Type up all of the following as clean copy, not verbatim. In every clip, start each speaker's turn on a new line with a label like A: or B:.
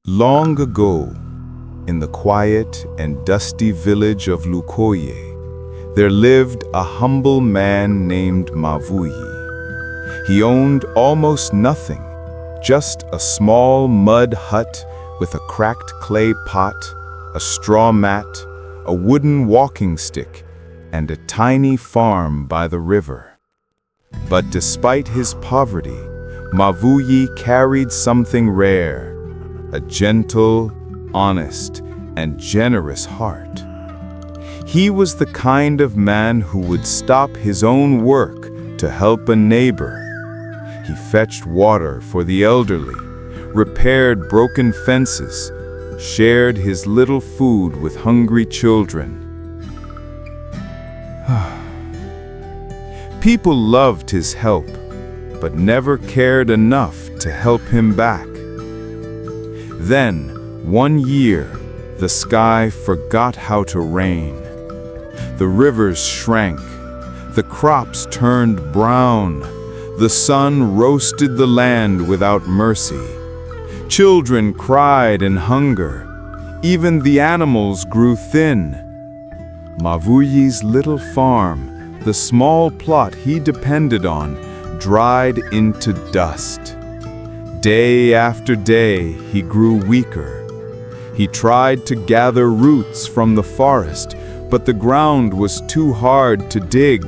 A: Long ago, in the quiet and dusty village of Lukoye, there lived a humble man named Maui. He owned almost nothing, just a small mud hut with a cracked clay pot, a straw mat, a wooden walking stick, and a tiny farm by the river. But despite his poverty, Maui carried something rare, a gentle, honest, and generous heart. He was the kind of man who would stop his own work to help a neighbor. He fetched water for the elderly, repaired broken fences, shared his little food with hungry children. People loved his help, but never cared enough to help him back. Then, one year, the sky forgot how to rain. The rivers shrank, the crops turned brown, the sun roasted the land without mercy. Children cried in hunger, even the animals grew thin. Maui's little farm, the small plot he depended on, dried into dust. Day after day, he grew weaker. He tried to gather roots from the forest, but the ground was too hard to dig.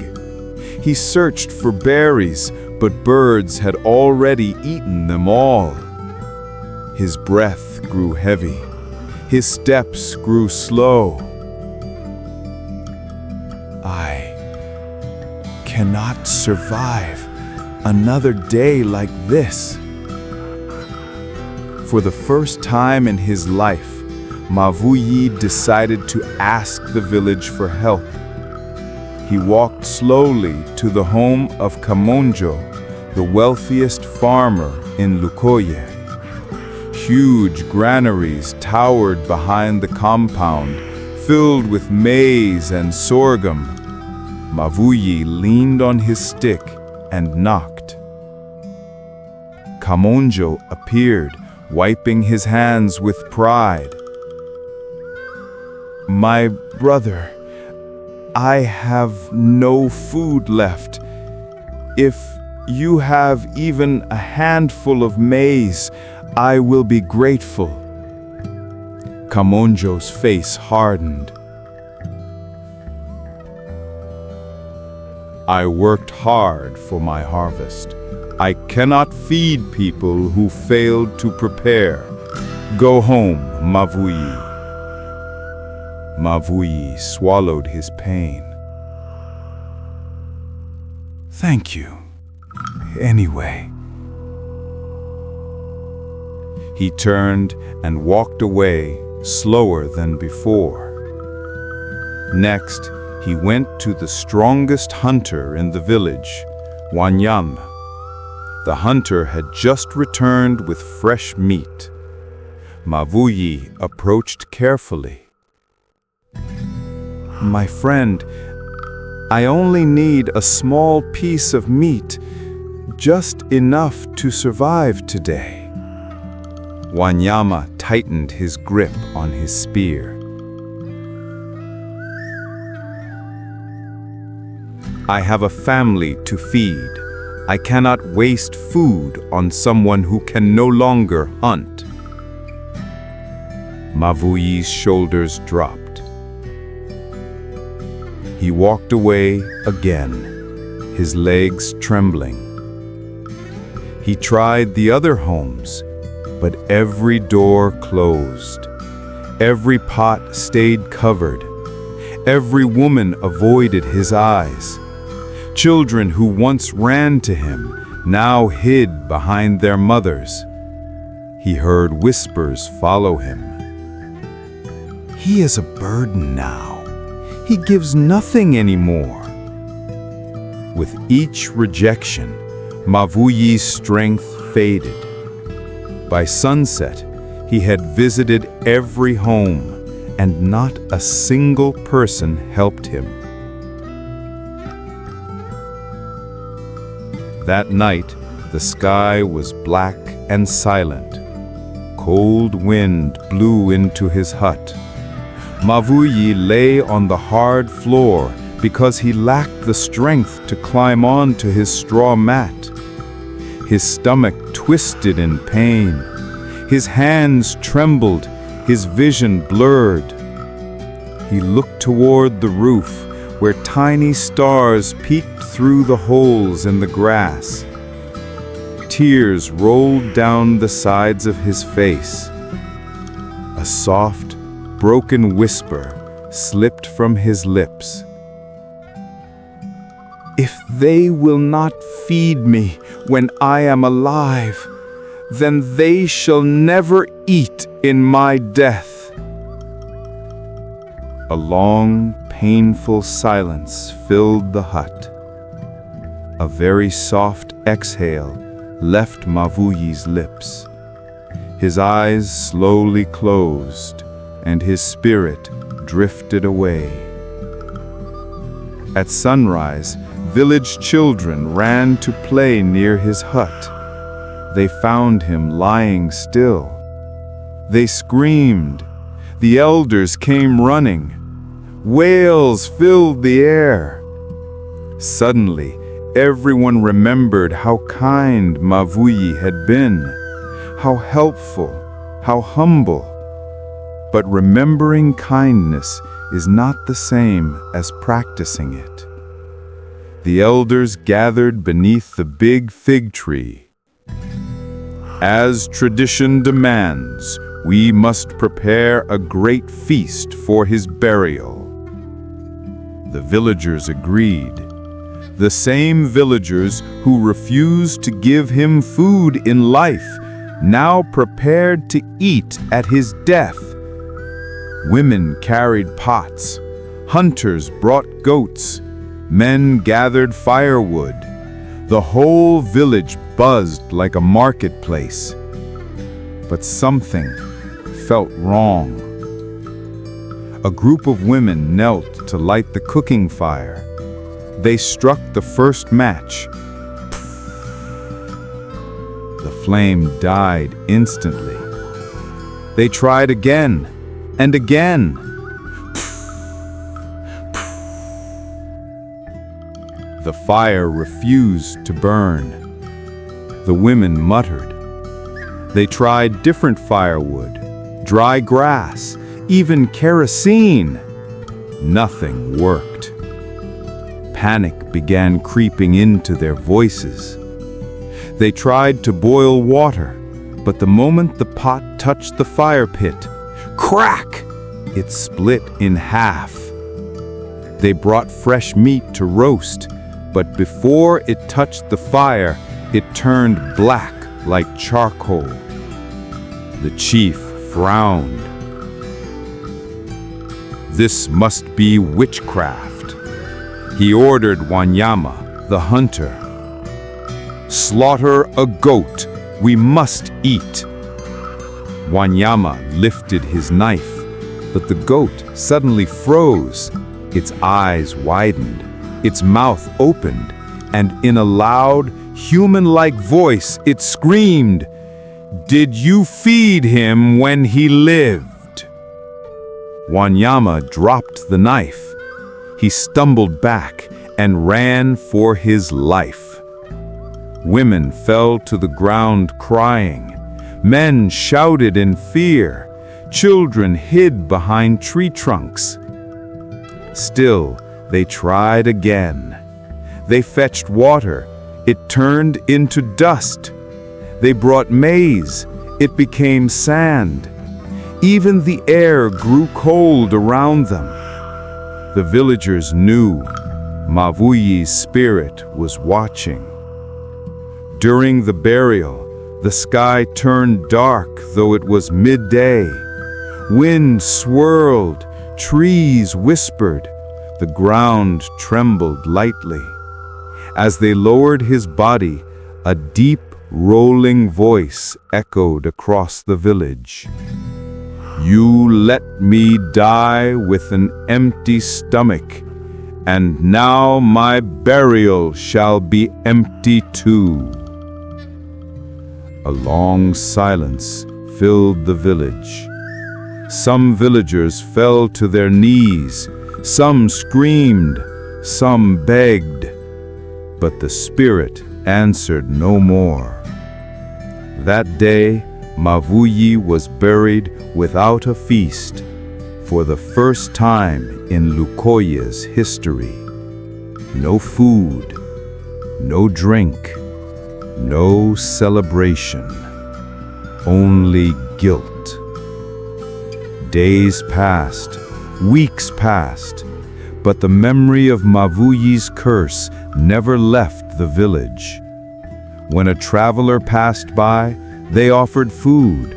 A: He searched for berries, but birds had already eaten them all. His breath grew heavy. His steps grew slow. I cannot survive another day like this. For the first time in his life, Maui decided to ask the village for help. He walked slowly to the home of Kamonjo, the wealthiest farmer in Lukoye. Huge granaries towered behind the compound, filled with maize and sorghum. Maui leaned on his stick and knocked. Kamonjo appeared, wiping his hands with pride. "My brother, I have no food left. If you have even a handful of maize, I will be grateful." Kamonjo's face hardened. "I worked hard for my harvest. I cannot feed people who failed to prepare. Go home, Maui." Maui swallowed his pain. "Thank you. Anyway." He turned and walked away, slower than before. Next, he went to the strongest hunter in the village, Wanyama. The hunter had just returned with fresh meat. Maui approached carefully. "My friend, I only need a small piece of meat, just enough to survive today." Wanyama tightened his grip on his spear. "I have a family to feed. I cannot waste food on someone who can no longer hunt." Maui's shoulders dropped. He walked away again, his legs trembling. He tried the other homes, but every door closed. Every pot stayed covered. Every woman avoided his eyes. Children who once ran to him now hid behind their mothers. He heard whispers follow him. "He is a burden now. He gives nothing anymore." With each rejection, Maui's strength faded. By sunset, he had visited every home, and not a single person helped him. That night, the sky was black and silent, cold wind blew into his hut. Maui lay on the hard floor because he lacked the strength to climb onto his straw mat. His stomach twisted in pain. His hands trembled, his vision blurred. He looked toward the roof, where tiny stars peeked through the holes in the grass. Tears rolled down the sides of his face. A soft, broken whisper slipped from his lips. "If they will not feed me when I am alive, then they shall never eat in my death." A long, painful silence filled the hut. A very soft exhale left Maui's lips. His eyes slowly closed, and his spirit drifted away. At sunrise, village children ran to play near his hut. They found him lying still. They screamed. The elders came running. Wails filled the air. Suddenly, everyone remembered how kind Maui had been, how helpful, how humble. But remembering kindness is not the same as practicing it. The elders gathered beneath the big fig tree. "As tradition demands, we must prepare a great feast for his burial." The villagers agreed. The same villagers who refused to give him food in life now prepared to eat at his death. Women carried pots, hunters brought goats, men gathered firewood. The whole village buzzed like a marketplace. But something felt wrong. A group of women knelt to light the cooking fire. They struck the first match. The flame died instantly. They tried again and again. The fire refused to burn. The women muttered. They tried different firewood, dry grass, even kerosene. Nothing worked. Panic began creeping into their voices. They tried to boil water, but the moment the pot touched the fire pit, crack! It split in half. They brought fresh meat to roast, but before it touched the fire, it turned black like charcoal. The chief frowned. "This must be witchcraft." He ordered Wanyama, the hunter. "Slaughter a goat. We must eat." Wanyama lifted his knife, but the goat suddenly froze. Its eyes widened, its mouth opened, and in a loud, human-like voice it screamed, "Did you feed him when he lived?" Wanyama dropped the knife. He stumbled back and ran for his life. Women fell to the ground crying. Men shouted in fear. Children hid behind tree trunks. Still, they tried again. They fetched water. It turned into dust. They brought maize. It became sand. Even the air grew cold around them. The villagers knew Maui's spirit was watching. During the burial, the sky turned dark, though it was midday. Wind swirled, trees whispered, the ground trembled lightly. As they lowered his body, a deep, rolling voice echoed across the village. "You let me die with an empty stomach, and now my burial shall be empty too." A long silence filled the village. Some villagers fell to their knees, some screamed, some begged, but the spirit answered no more. That day, Maui was buried without a feast, for the first time in Lukoye's history. No food, no drink, no celebration, only guilt. Days passed, weeks passed, but the memory of Maui's curse never left the village. When a traveler passed by, they offered food.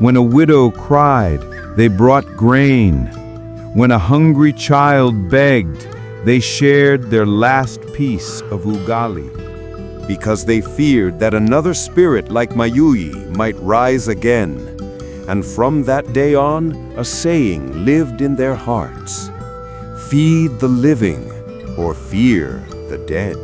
A: When a widow cried, they brought grain. When a hungry child begged, they shared their last piece of ugali.
B: Because they feared that another spirit like Maui might rise again. And from that day on, a saying lived in their hearts: feed the living or fear the dead.